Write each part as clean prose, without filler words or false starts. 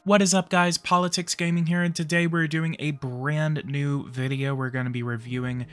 What is up, guys? PoliticsGaming here, and today we're doing a brand new video. We're going to be reviewing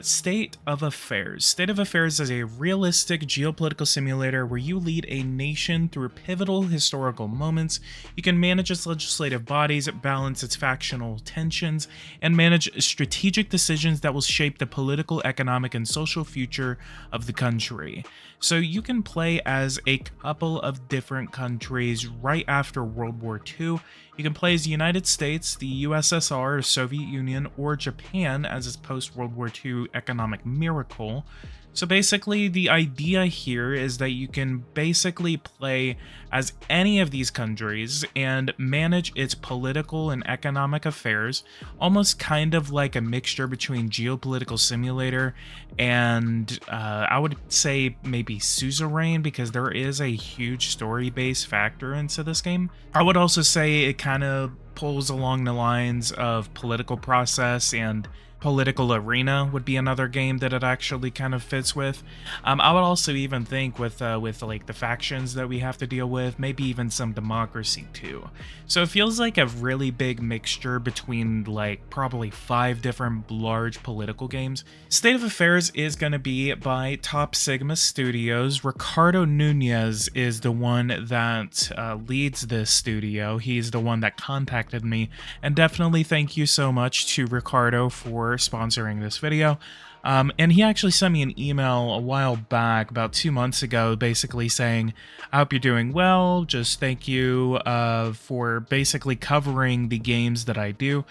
State of Affairs. State of Affairs is a realistic geopolitical simulator where you lead a nation through pivotal historical moments. You can manage its legislative bodies, balance its factional tensions, and manage strategic decisions that will shape the political, economic, and social future of the country. So you can play as a couple of different countries right after World War II. You can play as the United States, the USSR, Soviet Union, or Japan as its post-World War II economic miracle. So basically, the idea here is that you can basically play as any of these countries and manage its political and economic affairs, almost kind of like a mixture between Geo-Political Simulator and I would say maybe Suzerain, because there is a huge story-based factor into this game. I would also say it kind of pulls along the lines of Political Process, and Political Arena would be another game that it actually kind of fits with. I would also even think with like the factions that we have to deal with, maybe even some democracy too. So it feels like a really big mixture between like probably 5 different large political games. State of Affairs is going to be by Top Sigma Studios. Ricardo Nunez is the one that leads this studio. He's the one that contacted me, and definitely thank you so much to Ricardo for sponsoring this video. And he actually sent me an email a while back, about 2 months ago, basically saying, I hope you're doing well, just thank you for basically covering the games that I do.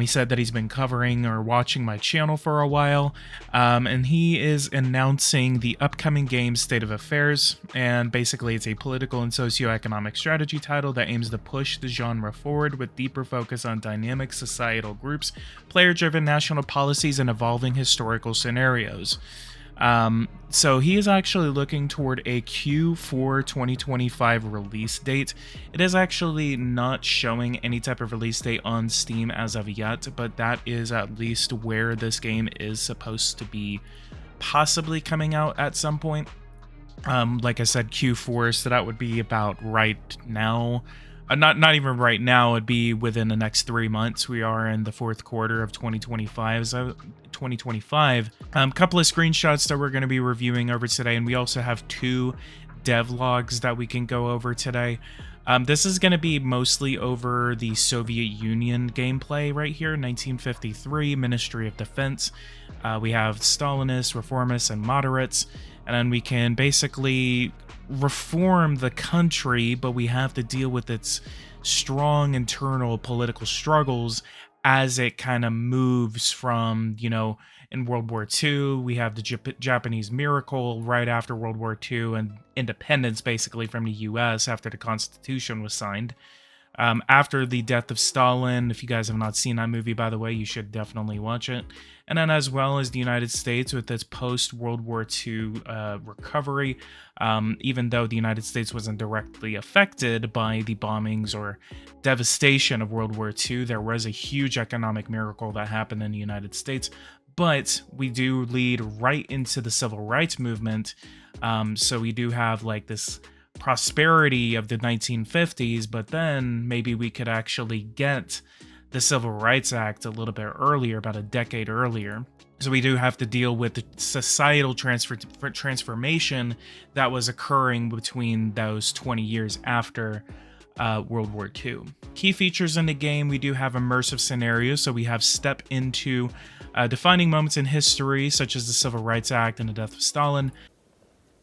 He said that he's been covering or watching my channel for a while, and he is announcing the upcoming game State of Affairs, and basically it's a political and socioeconomic strategy title that aims to push the genre forward with deeper focus on dynamic societal groups, player-driven national policies, and evolving historical scenarios. So he is actually looking toward a Q4 2025 release date. It is actually not showing any type of release date on Steam as of yet, but that is at least where this game is supposed to be possibly coming out at some point. Like I said, Q4, so that would be about right now. Not even right now, it'd be within the next 3 months. We are in the 4th quarter of 2025. Couple of screenshots that we're going to be reviewing over today, and we also have 2 devlogs that we can go over today. This is going to be mostly over the Soviet Union gameplay right here, 1953, Ministry of Defense. We have Stalinists, reformists, and moderates, and then we can basically reform the country, but we have to deal with its strong internal political struggles as it kind of moves from, you know, in World War II, we have the Japanese miracle right after World War II, and independence basically from the US after the Constitution was signed. After the death of Stalin, if you guys have not seen that movie, by the way, you should definitely watch it. And then as well as the United States with its post-World War II recovery, even though the United States wasn't directly affected by the bombings or devastation of World War II, there was a huge economic miracle that happened in the United States. But we do lead right into the civil rights movement, so we do have like this prosperity of the 1950s, but then maybe we could actually get the Civil Rights Act a little bit earlier, about a decade earlier. So we do have to deal with the societal transformation that was occurring between those 20 years after World War II. Key features in the game, we do have immersive scenarios, so we have step into defining moments in history, such as the Civil Rights Act and the death of Stalin.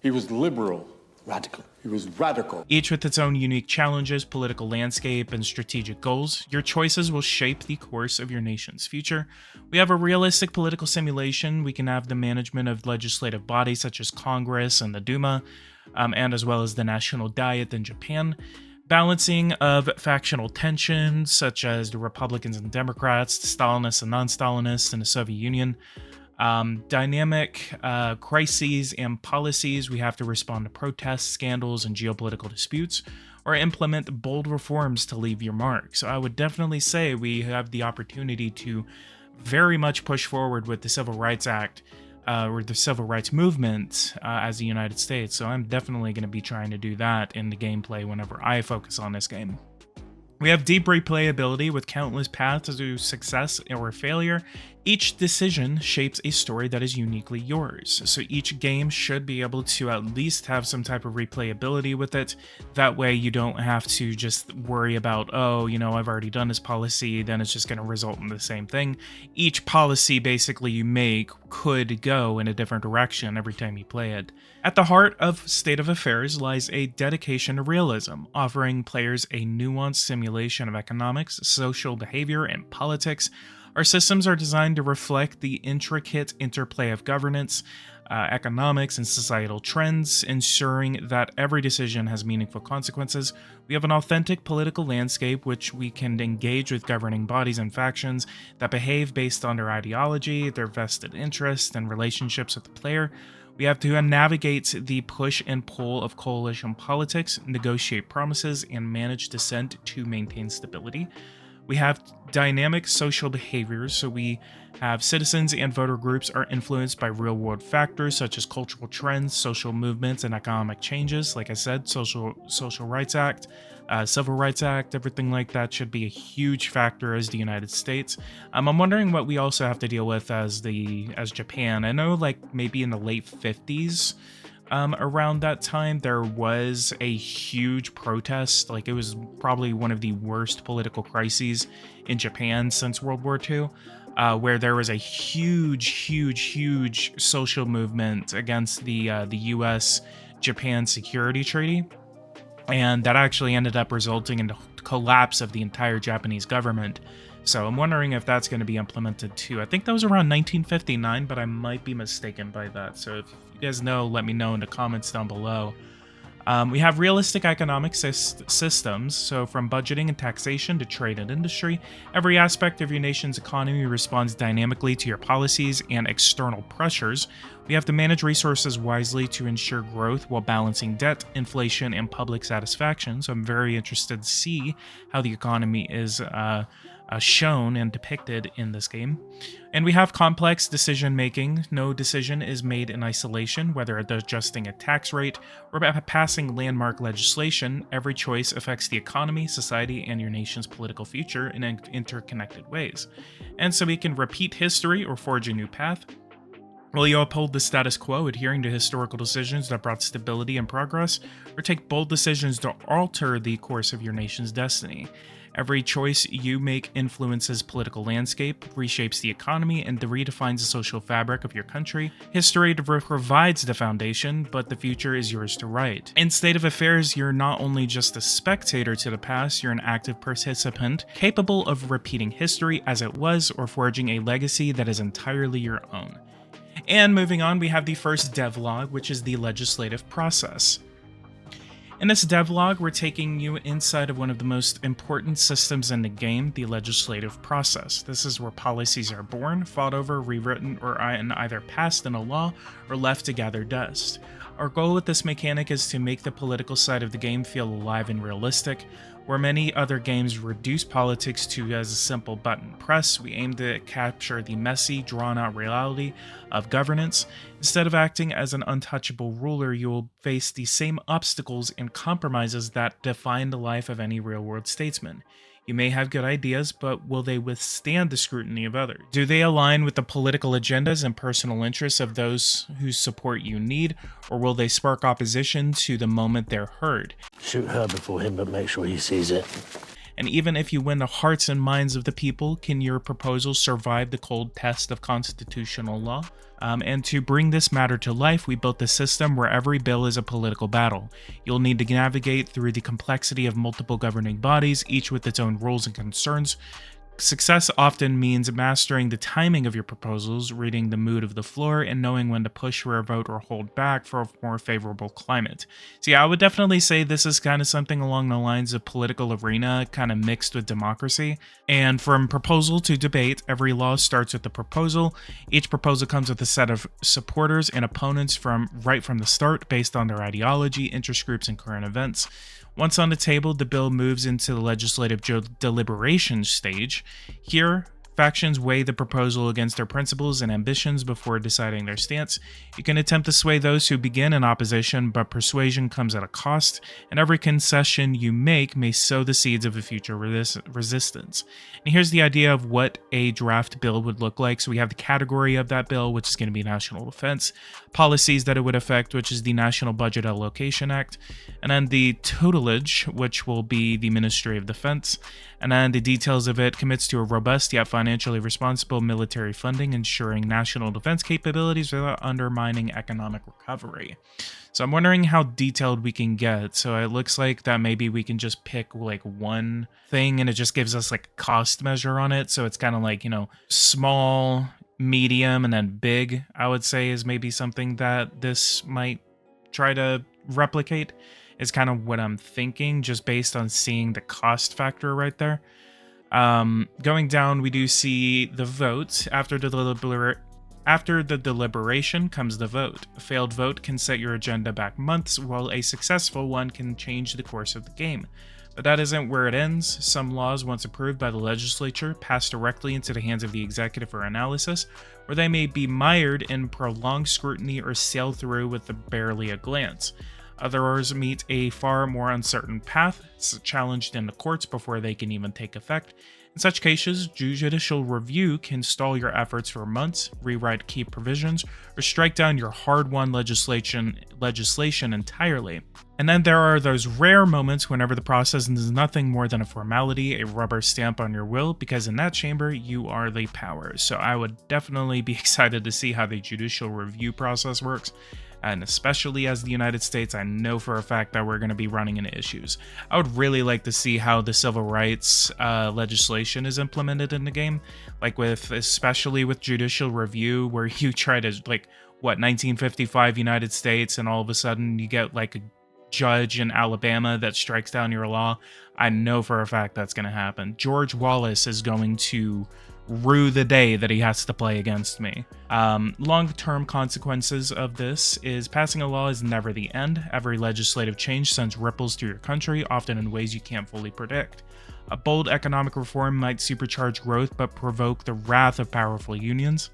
He was liberal. Radical. He was radical. Each with its own unique challenges, political landscape, and strategic goals. Your choices will shape the course of your nation's future. We have a realistic political simulation. We can have the management of legislative bodies such as Congress and the Duma, and as well as the National Diet in Japan. Balancing of factional tensions such as the Republicans and Democrats, the Stalinists and non-Stalinists in the Soviet Union. Dynamic crises and policies. We have to respond to protests, scandals, and geopolitical disputes, or implement bold reforms to leave your mark. So I would definitely say we have the opportunity to very much push forward with the Civil Rights Act, or the Civil Rights Movement as the United States. So I'm definitely going to be trying to do that in the gameplay whenever I focus on this game. We have deep replayability with countless paths to success or failure. Each decision shapes a story that is uniquely yours, so each game should be able to at least have some type of replayability with it. That way you don't have to just worry about, oh, I've already done this policy, then it's just going to result in the same thing. Each policy basically you make could go in a different direction every time you play it. At the heart of State of Affairs lies a dedication to realism, offering players a nuanced simulation of economics, social behavior, and politics. Our systems are designed to reflect the intricate interplay of governance, economics, and societal trends, ensuring that every decision has meaningful consequences. We have an authentic political landscape which we can engage with governing bodies and factions that behave based on their ideology, their vested interests, and relationships with the player. We have to navigate the push and pull of coalition politics, negotiate promises, and manage dissent to maintain stability. We have dynamic social behaviors, so we have citizens and voter groups are influenced by real-world factors such as cultural trends, social movements, and economic changes. Like I said, social Rights Act, Civil Rights Act, everything like that should be a huge factor as the United States. I'm wondering what we also have to deal with as Japan. I know, like maybe in the late 50s. Around that time, there was a huge protest. Like, it was probably one of the worst political crises in Japan since World War II, where there was a huge social movement against the U.S.-Japan Security Treaty, and that actually ended up resulting in the collapse of the entire Japanese government. So I'm wondering if that's going to be implemented too. I think that was around 1959, but I might be mistaken by that. So if you guys know, let me know in the comments down below. We have realistic economic systems, so from budgeting and taxation to trade and industry, every aspect of your nation's economy responds dynamically to your policies and external pressures. We have to manage resources wisely to ensure growth while balancing debt, inflation, and public satisfaction. So I'm very interested to see how the economy is shown and depicted in this game. And we have complex decision making. No decision is made in isolation, whether adjusting a tax rate or passing landmark legislation. Every choice affects the economy, society, and your nation's political future in interconnected ways. And so we can repeat history or forge a new path. Will you uphold the status quo, adhering to historical decisions that brought stability and progress, or take bold decisions to alter the course of your nation's destiny? Every choice you make influences political landscape, reshapes the economy, and redefines the social fabric of your country. History provides the foundation, but the future is yours to write. In State of Affairs, you're not only just a spectator to the past, you're an active participant, capable of repeating history as it was or forging a legacy that is entirely your own. And moving on, we have the first devlog, which is the legislative process. In this devlog, we're taking you inside of one of the most important systems in the game, the legislative process. This is where policies are born, fought over, rewritten, or either passed in a law or left to gather dust. Our goal with this mechanic is to make the political side of the game feel alive and realistic. Where many other games reduce politics to as a simple button press, we aim to capture the messy, drawn-out reality of governance. Instead of acting as an untouchable ruler, you will face the same obstacles and compromises that define the life of any real-world statesman. You may have good ideas, but will they withstand the scrutiny of others? Do they align with the political agendas and personal interests of those whose support you need, or will they spark opposition to the moment they're heard? Shoot her before him, but make sure he sees it. And even if you win the hearts and minds of the people, can your proposals survive the cold test of constitutional law? And to bring this matter to life, we built a system where every bill is a political battle. You'll need to navigate through the complexity of multiple governing bodies, each with its own rules and concerns. Success often means mastering the timing of your proposals, reading the mood of the floor, and knowing when to push for a vote or hold back for a more favorable climate. So yeah, I would definitely say this is kind of something along the lines of political arena, kind of mixed with democracy. And from proposal to debate, every law starts with the proposal. Each proposal comes with a set of supporters and opponents right from the start based on their ideology, interest groups, and current events. Once on the table, the bill moves into the legislative deliberation stage. Here, Factions weigh the proposal against their principles and ambitions before deciding their stance. You can attempt to sway those who begin in opposition, but persuasion comes at a cost, and every concession you make may sow the seeds of a future resistance. And here's the idea of what a draft bill would look like. So we have the category of that bill, which is going to be national defense, policies that it would affect, which is the National Budget Allocation Act, and then the tutelage, which will be the Ministry of Defense, and then the details of it commits to a robust yet financially responsible military funding, ensuring national defense capabilities without undermining economic recovery. So I'm wondering how detailed we can get. So it looks like that maybe we can just pick like one thing and it just gives us like a cost measure on it. So it's kind of like, you know, small, medium, and then big, I would say, is maybe something that this might try to replicate, is kind of what I'm thinking, just based on seeing the cost factor right there. Going down, we do see the vote. After the deliberation comes the vote. A failed vote can set your agenda back months, while a successful one can change the course of the game. But that isn't where it ends. Some laws, once approved by the legislature, pass directly into the hands of the executive for analysis, where they may be mired in prolonged scrutiny or sail through with barely a glance. Others meet a far more uncertain path, challenged in the courts before they can even take effect. In such cases, judicial review can stall your efforts for months, rewrite key provisions, or strike down your hard-won legislation entirely. And then there are those rare moments whenever the process is nothing more than a formality, a rubber stamp on your will, because in that chamber, you are the power. So I would definitely be excited to see how the judicial review process works. And especially as the United States, I know for a fact that we're going to be running into issues. I would really like to see how the civil rights legislation is implemented in the game, like especially with judicial review, where you try to 1955 United States, and all of a sudden you get like a judge in Alabama that strikes down your law. I know for a fact that's going to happen. George Wallace is going to rue the day that he has to play against me. Long-term consequences of this is passing a law is never the end. Every legislative change sends ripples through your country, often in ways you can't fully predict. A bold economic reform might supercharge growth but provoke the wrath of powerful unions.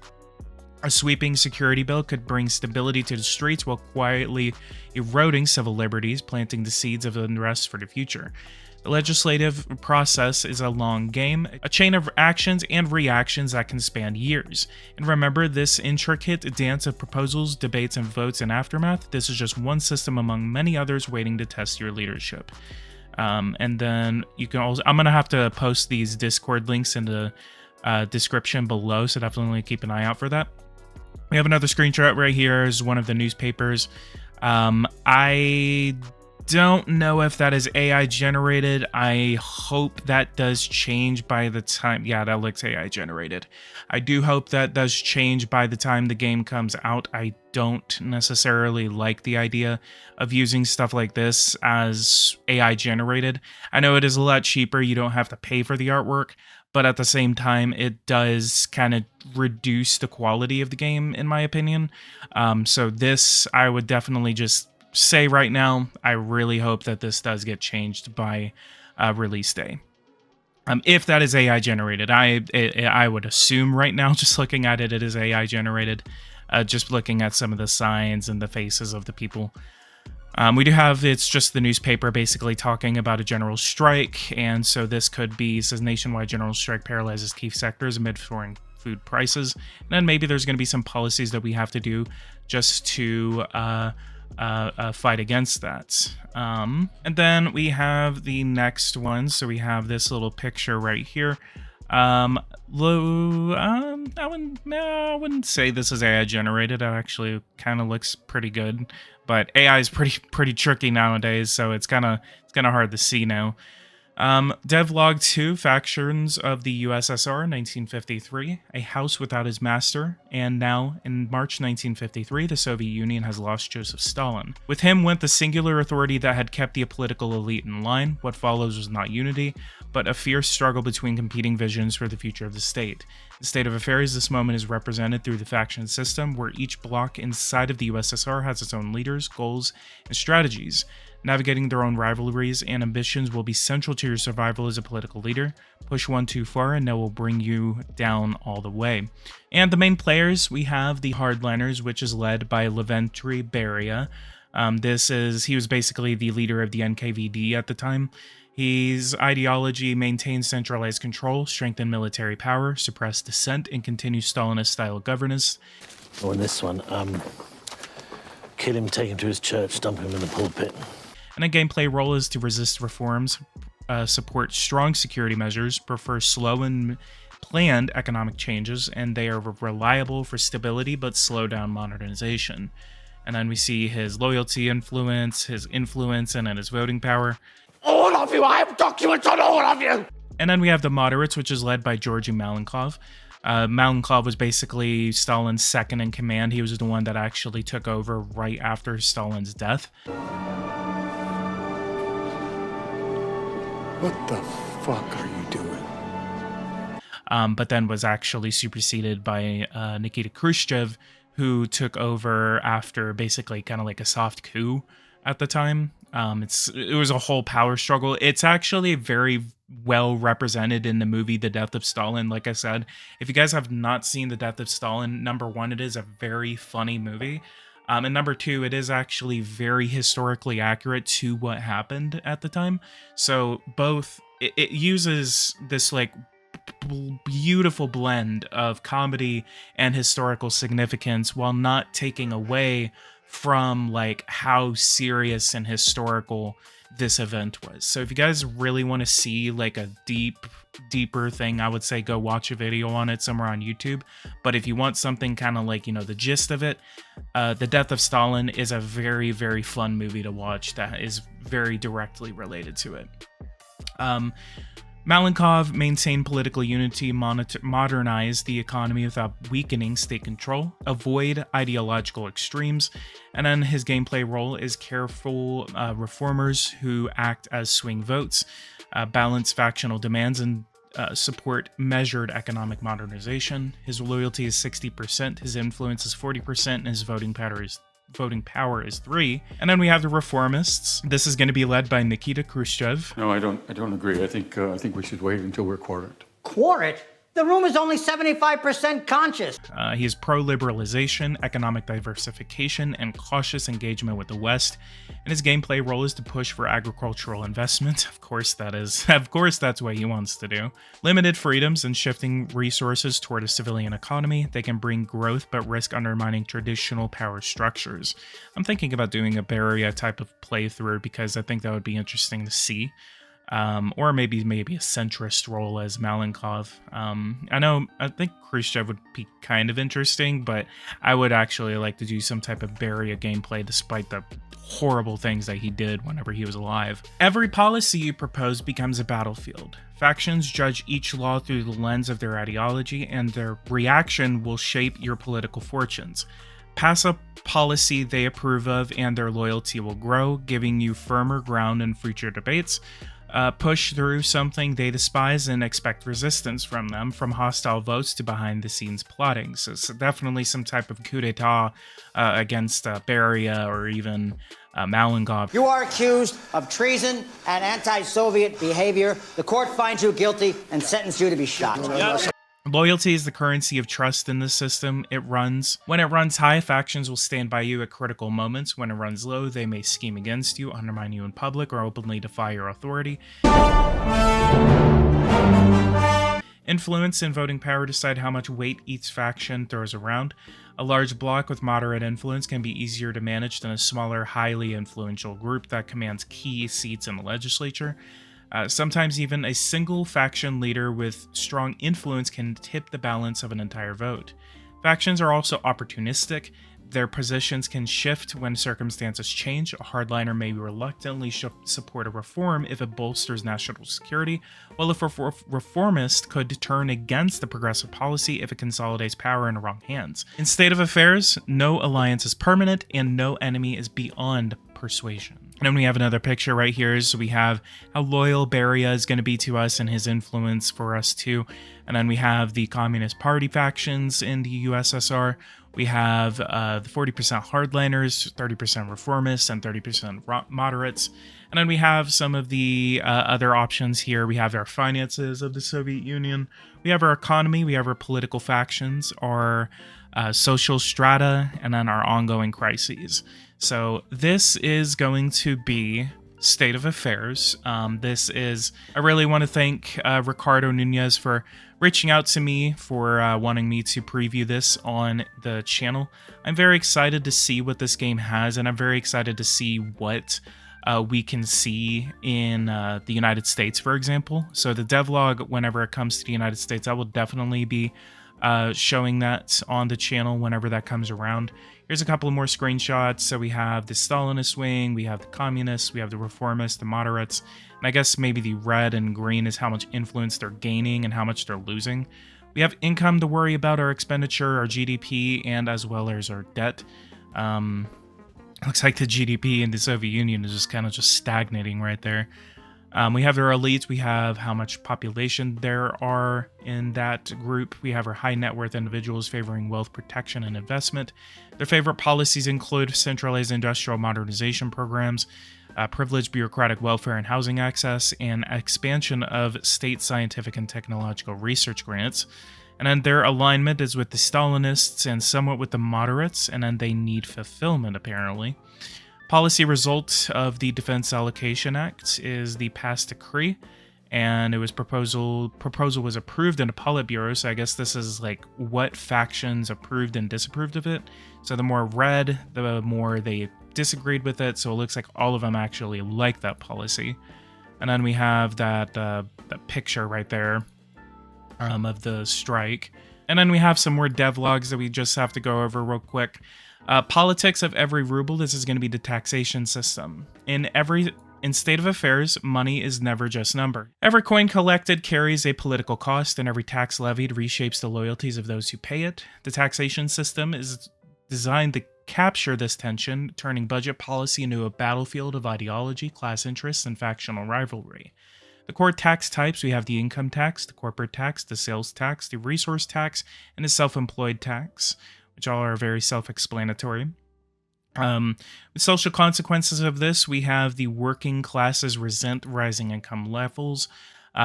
A sweeping security bill could bring stability to the streets while quietly eroding civil liberties, planting the seeds of unrest for the future. The legislative process is a long game, a chain of actions and reactions that can span years. And remember, this intricate dance of proposals, debates, and votes and aftermath, this is just one system among many others waiting to test your leadership. And then you can also, I'm going to have to post these Discord links in the description below, so definitely keep an eye out for that. We have another screenshot right here, is one of the newspapers. I don't know if that is AI generated. I hope that does change by the time. Yeah, that looks AI generated. I do hope that does change by the time the game comes out. I don't necessarily like the idea of using stuff like this as AI generated. I know it is a lot cheaper. You don't have to pay for the artwork, but at the same time, it does kind of reduce the quality of the game, in my opinion. So this, I would definitely just say right now, I really hope that this does get changed by release day. If that is AI generated, I would assume right now, just looking at it, it is AI generated. Just looking at some of the signs and the faces of the people. We do have, it's just the newspaper basically talking about a general strike, and so this could be, it says nationwide general strike paralyzes key sectors amid soaring food prices. And then maybe there's going to be some policies that we have to do just to fight against that. And then we have the next one. So we have this little picture right here. I wouldn't say this is AI generated. It actually kind of looks pretty good, but AI is pretty tricky nowadays, so it's kind of hard to see now. Devlog 2, Factions of the USSR, 1953, A House Without His Master, and now, in March 1953, the Soviet Union has lost Joseph Stalin. With him went the singular authority that had kept the political elite in line. What follows was not unity, but a fierce struggle between competing visions for the future of the state. The state of affairs this moment is represented through the faction system, where each bloc inside of the USSR has its own leaders, goals, and strategies. Navigating their own rivalries and ambitions will be central to your survival as a political leader. Push one too far and they will bring you down all the way. And the main players, we have the hardliners, which is led by Leventry Beria. He was basically the leader of the NKVD at the time. His ideology maintains centralized control, strengthen military power, suppress dissent, and continue Stalinist-style governance. Oh, and this one, kill him, take him to his church, dump him in the pulpit. And a gameplay role is to resist reforms, support strong security measures, prefer slow and planned economic changes, and they are reliable for stability but slow down modernization. And then we see his loyalty, his influence, and then his voting power. All of you, I have documents on all of you! And then we have the moderates, which is led by Georgy Malenkov. Malenkov was basically Stalin's second in command. He was the one that actually took over right after Stalin's death. What the fuck are you doing? But then was actually superseded by Nikita Khrushchev, who took over after basically kind of like a soft coup at the time. It was a whole power struggle. It's actually very well represented in the movie The Death of Stalin. Like I said, if you guys have not seen The Death of Stalin, number one, it is a very funny movie. And number two, it is actually very historically accurate to what happened at the time. So both, it uses this like beautiful blend of comedy and historical significance while not taking away from like how serious and historical this event was. So if you guys really want to see like a deeper thing, I would say go watch a video on it somewhere on YouTube. But if you want something kind of like, the gist of it, The Death of Stalin is a very, very fun movie to watch that is very directly related to it. Malenkov maintained political unity, modernize the economy without weakening state control, avoid ideological extremes, and then his gameplay role is careful reformers who act as swing votes, balance factional demands, and support measured economic modernization. His loyalty is 60%, his influence is 40%, and his voting power is 3. And then we have the reformists. This is going to be led by Nikita Khrushchev. No, I don't agree. I think we should wait until we're quartered. Quarret? The room is only 75% conscious. He is pro-liberalization, economic diversification, and cautious engagement with the West. And his gameplay role is to push for agricultural investment. Of course, that's what he wants to do. Limited freedoms and shifting resources toward a civilian economy. They can bring growth, but risk undermining traditional power structures. I'm thinking about doing a Beria type of playthrough because I think that would be interesting to see. Or maybe a centrist role as Malenkov. I think Khrushchev would be kind of interesting, but I would actually like to do some type of Beria gameplay despite the horrible things that he did whenever he was alive. Every policy you propose becomes a battlefield. Factions judge each law through the lens of their ideology, and their reaction will shape your political fortunes. Pass a policy they approve of, and their loyalty will grow, giving you firmer ground in future debates. Push through something they despise and expect resistance from them, from hostile votes to behind-the-scenes plotting. So it's definitely some type of coup d'etat against Beria or even Malenkov. You are accused of treason and anti-Soviet behavior. The court finds you guilty and sentences you to be shot. Loyalty is the currency of trust in this system. When it runs high, factions will stand by you at critical moments. When it runs low, they may scheme against you, undermine you in public, or openly defy your authority. Influence and voting power decide how much weight each faction throws around. A large bloc with moderate influence can be easier to manage than a smaller, highly influential group that commands key seats in the legislature. Sometimes even a single faction leader with strong influence can tip the balance of an entire vote. Factions are also opportunistic. Their positions can shift when circumstances change. A hardliner may reluctantly support a reform if it bolsters national security, while a reformist could turn against a progressive policy if it consolidates power in the wrong hands. In state of affairs, no alliance is permanent, and no enemy is beyond persuasion. And then we have another picture right here. So we have how loyal Beria is going to be to us and his influence for us too. And then we have the Communist Party factions in the USSR. We have the 40% hardliners, 30% reformists, and 30% moderates. And then we have some of the other options here. We have our finances of the Soviet Union. We have our economy. We have our political factions, our social strata, and then our ongoing crises. So this is going to be state of affairs. I really want to thank Ricardo Nunez for reaching out to me, for wanting me to preview this on the channel. I'm very excited to see what this game has, and I'm very excited to see what we can see in the United States, for example. So the devlog, whenever it comes to the United States, I will definitely be showing that on the channel whenever that comes around. Here's a couple of more screenshots. So we have the Stalinist wing, we have the communists, we have the reformists, the moderates, and I guess maybe the red and green is how much influence they're gaining and how much they're losing. We have income to worry about, our expenditure, our GDP, and as well as our debt. Looks like the GDP in the Soviet Union is just kind of stagnating right there. We have our elites, we have how much population there are in that group. We have our high net worth individuals favoring wealth protection and investment. Their favorite policies include centralized industrial modernization programs, privileged bureaucratic welfare and housing access, and expansion of state scientific and technological research grants. And then their alignment is with the Stalinists and somewhat with the moderates, and then they need fulfillment apparently. Policy result of the Defense Allocation Act is the past decree, and it was proposal was approved in a Politburo, so I guess this is like what factions approved and disapproved of it. So the more red, the more they disagreed with it, so it looks like all of them actually like that policy. And then we have that picture right there of the strike. And then we have some more devlogs that we just have to go over real quick. Politics of every ruble. This is going to be the taxation system. In state of affairs, money is never just number. Every coin collected carries a political cost, and every tax levied reshapes the loyalties of those who pay it. The taxation system is designed to capture this tension, turning budget policy into a battlefield of ideology, class interests, and factional rivalry. The core tax types, we have the income tax, the corporate tax, the sales tax, the resource tax, and the self-employed tax, which all are very self-explanatory. The social consequences of this, we have the working classes resent rising income levels,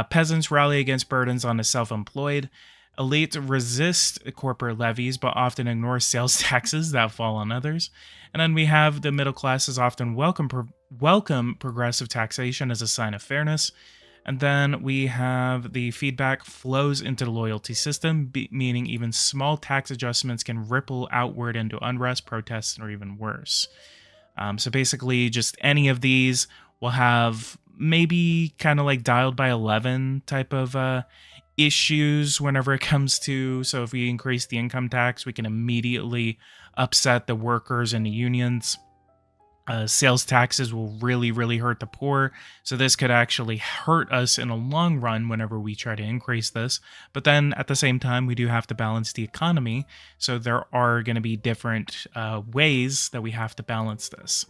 peasants rally against burdens on the self-employed, elite resist corporate levies but often ignore sales taxes that fall on others, and then we have the middle classes often welcome progressive taxation as a sign of fairness. And then we have the feedback flows into the loyalty system, meaning even small tax adjustments can ripple outward into unrest, protests, or even worse. So basically, just any of these will have maybe kind of like dialed by 11 type of issues whenever it comes to, so if we increase the income tax, we can immediately upset the workers and the unions. Sales taxes will really, really hurt the poor. So this could actually hurt us in the long run whenever we try to increase this. But then at the same time, we do have to balance the economy. So there are going to be different ways that we have to balance this.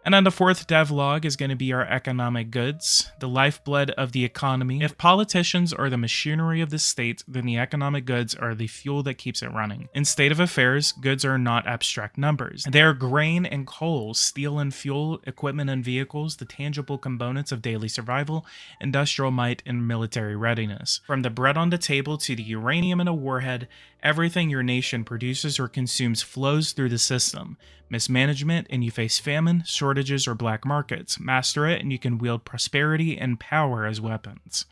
And then the fourth devlog is going to be our economic goods, the lifeblood of the economy. If politicians are the machinery of the state, then the economic goods are the fuel that keeps it running. In state of affairs, goods are not abstract numbers. They are grain and coal, steel and fuel, equipment and vehicles, the tangible components of daily survival, industrial might, and military readiness. From the bread on the table to the uranium in a warhead, everything your nation produces or consumes flows through the system. Mismanagement and you face famine, shortages, or black markets. Master it and you can wield prosperity and power as weapons.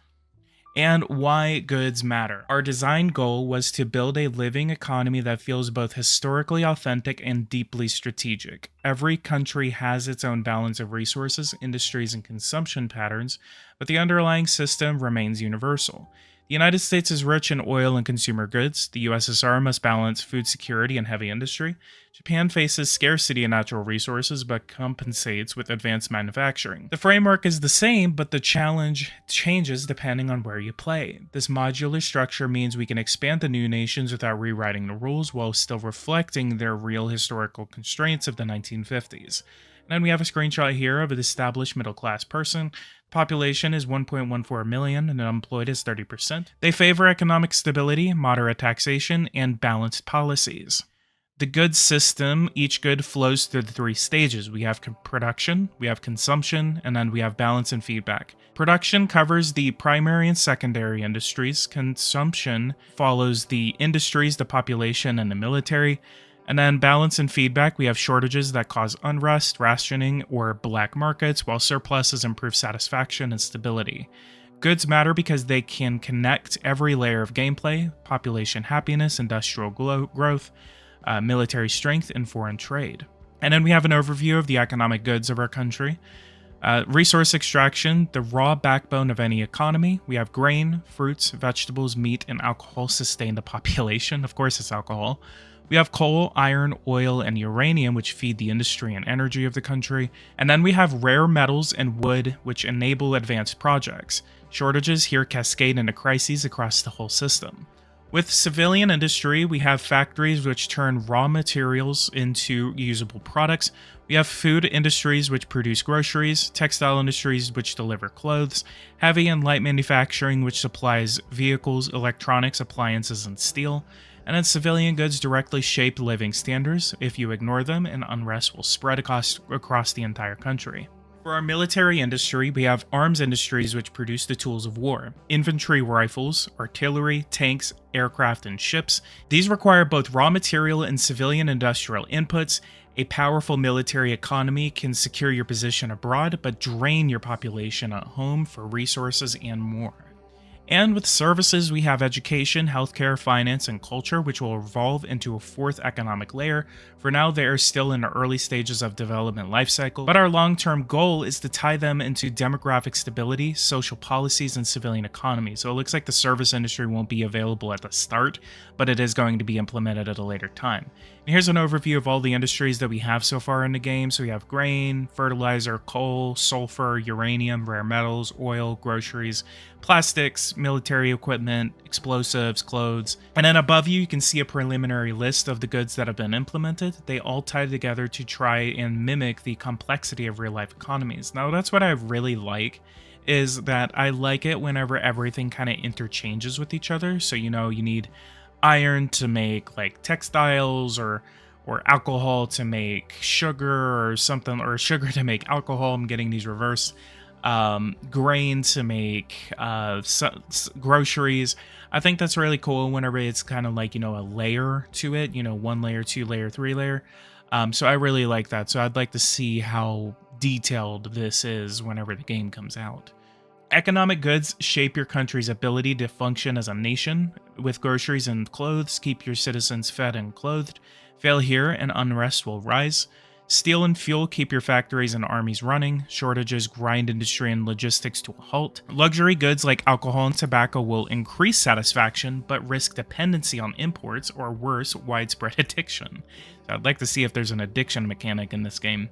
And why goods matter. Our design goal was to build a living economy that feels both historically authentic and deeply strategic. Every country has its own balance of resources, industries, and consumption patterns, but the underlying system remains universal. The United States is rich in oil and consumer goods. The USSR must balance food security and heavy industry. Japan faces scarcity in natural resources but compensates with advanced manufacturing. The framework is the same, but the challenge changes depending on where you play. This modular structure means we can expand the new nations without rewriting the rules while still reflecting their real historical constraints of the 1950s. And then we have a screenshot here of an established middle-class person. Population is 1.14 million and unemployed is 30%. They favor economic stability, moderate taxation, and balanced policies. The goods system, each good flows through the three stages. We have production, we have consumption, and then we have balance and feedback. Production covers the primary and secondary industries. Consumption follows the industries, the population, and the military. And then balance and feedback, we have shortages that cause unrest, rationing, or black markets, while surpluses improve satisfaction and stability. Goods matter because they can connect every layer of gameplay: population happiness, industrial growth, military strength, and foreign trade. And then we have an overview of the economic goods of our country. Resource extraction, the raw backbone of any economy. We have grain, fruits, vegetables, meat, and alcohol sustain the population. Of course, it's alcohol. We have coal, iron, oil, and uranium, which feed the industry and energy of the country. And then we have rare metals and wood, which enable advanced projects. Shortages here cascade into crises across the whole system. With civilian industry, we have factories which turn raw materials into usable products. We have food industries which produce groceries, textile industries which deliver clothes, heavy and light manufacturing which supplies vehicles, electronics, appliances, and steel. And then civilian goods directly shape living standards. If you ignore them, an unrest will spread across the entire country. For our military industry, we have arms industries which produce the tools of war: infantry rifles, artillery, tanks, aircraft, and ships. These require both raw material and civilian industrial inputs. A powerful military economy can secure your position abroad, but drain your population at home for resources and more. And with services, we have education, healthcare, finance, and culture, which will evolve into a fourth economic layer. For now, they are still in the early stages of development lifecycle, but our long-term goal is to tie them into demographic stability, social policies, and civilian economy. So it looks like the service industry won't be available at the start, but it is going to be implemented at a later time. And here's an overview of all the industries that we have so far in the game. So we have grain, fertilizer, coal, sulfur, uranium, rare metals, oil, groceries, plastics, military equipment, explosives, clothes. And then above you can see a preliminary list of the goods that have been implemented. They all tie together to try and mimic the complexity of real-life economies. Now, that's what I really like, is that I like it whenever everything kind of interchanges with each other. So, you know, you need iron to make like textiles, or alcohol to make sugar, or something, or sugar to make alcohol. I'm getting these reversed. Grain to make groceries. I think that's really cool whenever it's kind of like, you know, a layer to it, you know, 1 layer, 2 layer, 3 layer. So I really like that. So I'd like to see how detailed this is whenever the game comes out. Economic goods shape your country's ability to function as a nation. With groceries and clothes, keep your citizens fed and clothed. Fail here and unrest will rise. Steel and fuel keep your factories and armies running. Shortages grind industry and logistics to a halt. Luxury goods like alcohol and tobacco will increase satisfaction, but risk dependency on imports, or worse, widespread addiction. So I'd like to see if there's an addiction mechanic in this game.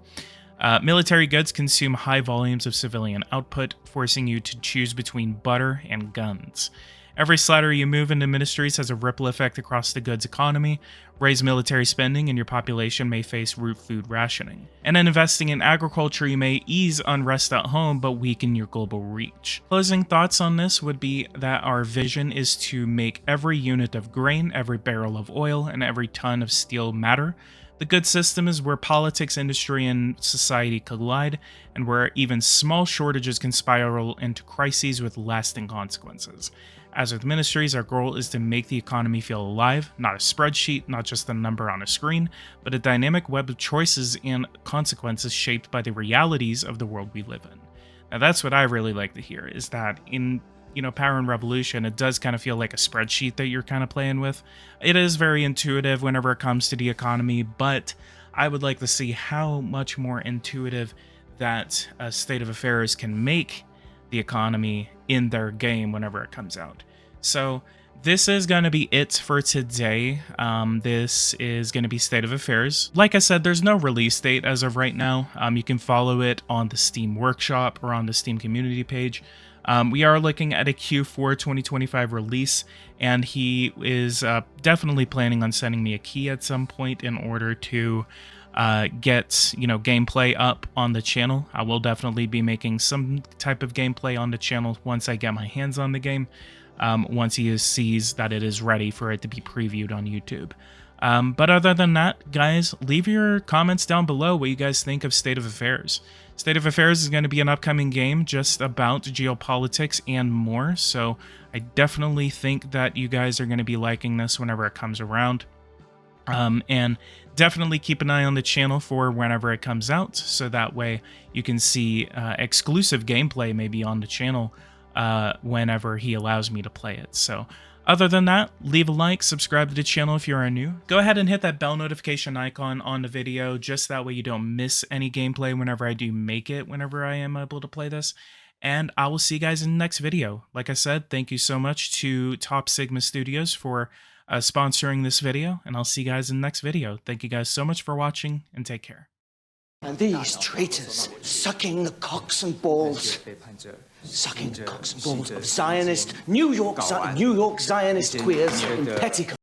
Military goods consume high volumes of civilian output, forcing you to choose between butter and guns. Every slider you move into ministries has a ripple effect across the goods economy. Raise military spending and your population may face root food rationing. And then investing in agriculture, you may ease unrest at home but weaken your global reach. Closing thoughts on this would be that our vision is to make every unit of grain, every barrel of oil, and every ton of steel matter. The good system is where politics, industry, and society collide, and where even small shortages can spiral into crises with lasting consequences. As with ministries, our goal is to make the economy feel alive, not a spreadsheet, not just a number on a screen, but a dynamic web of choices and consequences shaped by the realities of the world we live in. Now that's what I really like to hear, is that in Power and Revolution, it does kind of feel like a spreadsheet that you're kind of playing with. It is very intuitive whenever it comes to the economy, but I would like to see how much more intuitive that state of affairs can make the economy in their game whenever it comes out. So this is going to be it for today. This is going to be State of Affairs. Like I said, there's no release date as of right now. You can follow it on the Steam Workshop or on the Steam community page. We are looking at a Q4 2025 release, and he is definitely planning on sending me a key at some point in order to get, you know, gameplay up on the channel. I will definitely be making some type of gameplay on the channel once I get my hands on the game, once he sees that it is ready for it to be previewed on YouTube. But other than that, guys, leave your comments down below what you guys think of State of Affairs. State of Affairs is going to be an upcoming game just about geopolitics and more, so I definitely think that you guys are going to be liking this whenever it comes around. And definitely keep an eye on the channel for whenever it comes out, so that way you can see exclusive gameplay maybe on the channel whenever he allows me to play it. So other than that, leave a like, subscribe to the channel if you are new. Go ahead and hit that bell notification icon on the video, just that way you don't miss any gameplay whenever I do make it, whenever I am able to play this. And I will see you guys in the next video. Like I said, thank you so much to Top Sigma Studios for sponsoring this video, and I'll see you guys in the next video. Thank you guys so much for watching, and take care. And these traitors sucking the cocks and balls. Sucking the cocks and balls of Zionist, New York Zionist queers in petticoats.